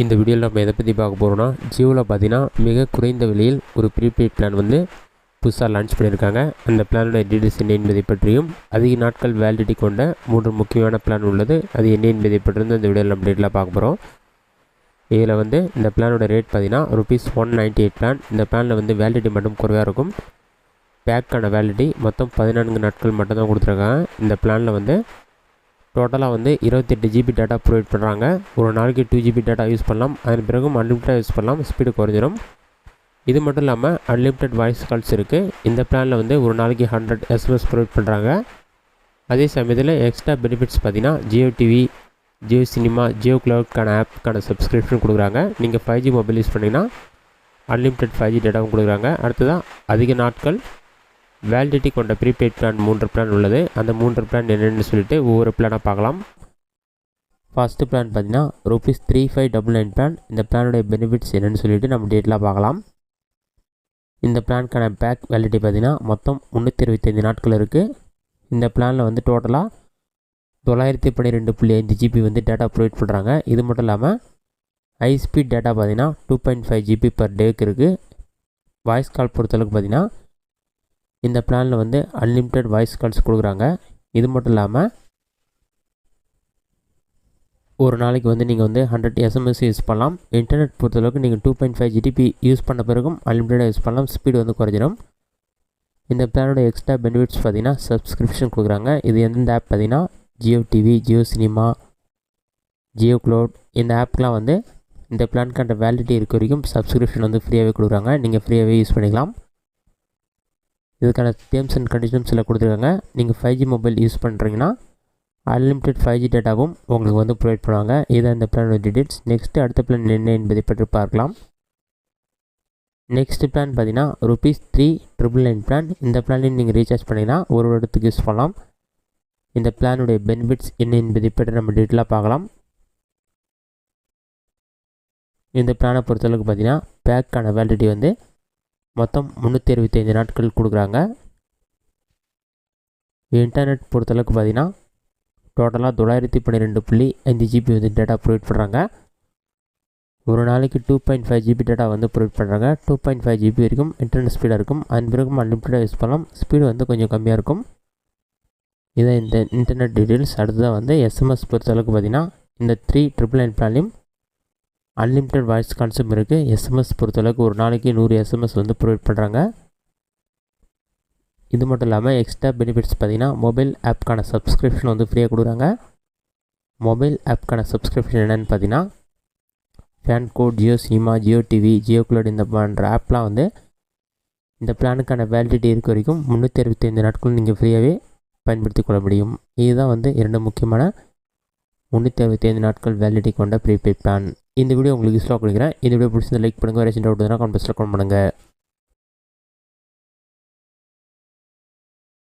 இந்த வீடியோவில் நம்ம எதை பற்றி பார்க்க போகிறோம்னா, ஜியோவில் பார்த்தீங்கன்னா மிக குறைந்த விலையில் ஒரு ப்ரீபெய்ட் பிளான் வந்து புதுசாக லான்ச் பண்ணியிருக்காங்க. அந்த பிளானோட டீடைல்ஸ் என்ன என்பதை பற்றியும், அதிக நாட்கள் வேலிடிட்டி கொண்ட 3 முக்கியமான பிளான் உள்ளது. அது என்ன என்பதை பற்றியும் இந்த வீடியோவில் நம்ம டீட்டெயிலாக பார்க்க போகிறோம். இதில் வந்து இந்த பிளானோட ரேட் பார்த்தீங்கன்னா ₹198 பிளான். இந்த பிளானில் வந்து வேலிடிட்டி மட்டும் குறைவாக இருக்கும். பேக்கான வேலிடிட்டி மொத்தம் 14 நாட்கள் மட்டும் தான் கொடுத்துருக்காங்க. இந்த பிளானில் வந்து டோட்டலாக வந்து 28 ஜிபி டேட்டா ப்ரொவைட் பண்ணுறாங்க. ஒரு நாளைக்கு 2 ஜிபி டேட்டா யூஸ் பண்ணலாம். அதன் பிறகும் அன்லிமிட்டடாக யூஸ் பண்ணலாம். ஸ்பீடு குறைஞ்சிடும். இது மட்டும் இல்லாமல் அன்லிமிட்டட் வாய்ஸ் கால்ஸ் இருக்குது. இந்த பிளானில் வந்து ஒரு நாளைக்கு 100 SMS ப்ரொவைட் பண்ணுறாங்க. அதே சமயத்தில் எக்ஸ்ட்ரா பெனிஃபிட்ஸ் பார்த்தீங்கன்னா ஜியோ டிவி, ஜியோ சினிமா, ஜியோ கிளவுட்கான ஆப்புக்கான சப்ஸ்கிரிப்ஷன் கொடுக்குறாங்க. நீங்கள் 5G மொபைல் யூஸ் பண்ணிங்கன்னா அன்லிமிட்டட் 5G டேட்டாவும் கொடுக்குறாங்க. அடுத்ததான் அதிக நாட்கள் வேலிடிட்டி கொண்ட ப்ரீபெய்ட் பிளான் 3 பிளான் உள்ளது. அந்த 3 பிளான் என்னென்னு சொல்லிட்டு ஒவ்வொரு பிளானாக பார்க்கலாம். ஃபஸ்ட்டு பிளான் பார்த்தீங்கன்னா ₹3599 பிளான். இந்த பிளானுடைய பெனிஃபிட்ஸ் என்னென்னு சொல்லிட்டு நம்ம டீட்டெயிலாக பார்க்கலாம். இந்த பிளானுக்கான பேக் வேலிடிட்டி பார்த்தீங்கன்னா மொத்தம் 325 நாட்கள் இருக்குது. இந்த பிளானில் வந்து டோட்டலாக 912.5 ஜிபி வந்து டேட்டா ப்ரொவைட் பண்ணுறாங்க. இது மட்டும் இல்லாமல் ஹை ஸ்பீட் டேட்டா பார்த்தீங்கன்னா 2.5 ஜிபி பர் டேக்கு இருக்குது. வாய்ஸ் கால் பொறுத்தளவுக்கு பார்த்தீங்கன்னா இந்த பிளானில் வந்து அன்லிமிட்டட் வாய்ஸ் கால்ஸ் கொடுக்குறாங்க. இது மட்டும் இல்லாமல் ஒரு நாளைக்கு வந்து நீங்கள் வந்து 100 SMS யூஸ் பண்ணலாம். இன்டர்நெட் பொறுத்தளவுக்கு நீங்கள் 2.5 ஜிபி யூஸ் பண்ண பிறகும் அன்லிமிட்டடாக யூஸ் பண்ணலாம். ஸ்பீடு வந்து குறைஞ்சிடும். இந்த பிளானோட எக்ஸ்ட்ரா பெனிஃபிட்ஸ் பார்த்தீங்கன்னா சப்ஸ்கிரிப்ஷன் கொடுக்குறாங்க. இது எந்தெந்த ஆப் பார்த்தீங்கன்னா Jio TV, Jio cinema, Jio cloud, இந்த ஆப்க்கெலாம் வந்து இந்த பிளானுக்கான வேலிடிட்டி இருக்க வரைக்கும் சப்ஸ்கிரிப்ஷன் வந்து ஃப்ரீயாகவே கொடுக்குறாங்க. நீங்கள் ஃப்ரீயாகவே யூஸ் பண்ணிக்கலாம். இதுக்கான டேர்ம்ஸ் அண்ட் கண்டிஷன்ஸில் கொடுத்துருக்காங்க. நீங்கள் 5G மொபைல் யூஸ் பண்ணுறீங்கன்னா அன்லிமிட்டட் 5G டேட்டாவும் உங்களுக்கு வந்து ப்ரொவைட் பண்ணுவாங்க. இதான் இந்த பிளானோட டீடைல்ஸ். நெக்ஸ்ட்டு அடுத்த பிளான் என்ன என்பதை பற்றி பார்க்கலாம். நெக்ஸ்ட் பிளான் பார்த்தீங்கன்னா ₹399 பிளான். இந்த பிளானையும் நீங்கள் ரீசார்ஜ் பண்ணிங்கன்னா ஒரு வருடத்துக்கு யூஸ் பண்ணலாம். இந்த பிளானுடைய பெனிஃபிட்ஸ் என்ன என்பதை பற்றி நம்ம டீட்டெயிலாக பார்க்கலாம். இந்த பிளானை பொறுத்தளவுக்கு பார்த்தீங்கன்னா பேக்கான வேலிடிட்டி வந்து மொத்தம் 365 நாட்கள் கொடுக்குறாங்க. இன்டர்நெட் பொறுத்தளவுக்கு பார்த்தீங்கன்னா டோட்டலாக 912.5 ஜிபி வந்து டேட்டா ப்ரொவைட் பண்ணுறாங்க. ஒரு நாளைக்கு 2.5 ஜிபி டேட்டா வந்து ப்ரொவைட் பண்ணுறாங்க. 2.5 ஜிபி வரைக்கும் இன்டர்நெட் ஸ்பீடாக இருக்கும். அதன் பிறகும் அன்லிமிட்டடாக யூஸ் பண்ணலாம். ஸ்பீடு வந்து கொஞ்சம் கம்மியாக இருக்கும். இதான் இந்த இன்டர்நெட் டீட்டெயில்ஸ். அடுத்ததாக வந்து SMS பொறுத்தளவுக்கு பார்த்தீங்கன்னா இந்த 399 பிளான்லையும் அன்லிமிட்டட் வாய்ஸ் கால்ஸும் இருக்குது. SMS பொறுத்தளவுக்கு ஒரு நாளைக்கு 100 SMS வந்து ப்ரொவைட் பண்ணுறாங்க. இது மட்டும் இல்லாமல் எக்ஸ்ட்ரா பெனிஃபிட்ஸ் பார்த்தீங்கன்னா மொபைல் ஆப்க்கான சப்ஸ்கிரிப்ஷன் வந்து ஃப்ரீயாக கொடுக்குறாங்க. மொபைல் ஆப்க்கான சப்ஸ்கிரிப்ஷன் என்னென்னு பார்த்தீங்கன்னா fan code, Jio cinema, Jio TV, Jio cloud இந்த போன்ற ஆப்லாம் வந்து இந்த பிளானுக்கான வேலிடிட்டி இருக்க வரைக்கும் 365 நாட்கள் நீங்கள் ஃப்ரீயாகவே பயன்படுத்தி கொள்ள முடியும். இதுதான் வந்து 2 முக்கியமான 365 நாட்கள் வேலிடிட்டி கொண்ட ப்ரீபெய்ட் பிளான். இந்த வீடியோ உங்களுக்கு யூஸ்ஃபுல்லாக கொடுக்குறேன். இந்த வீடியோ பிடிச்சிருந்தா லைக் பண்ணுங்கள். வேறு டவுட் இருந்தால் கமெண்ட் பாக்ஸில் கமெண்ட் பண்ணுங்கள்.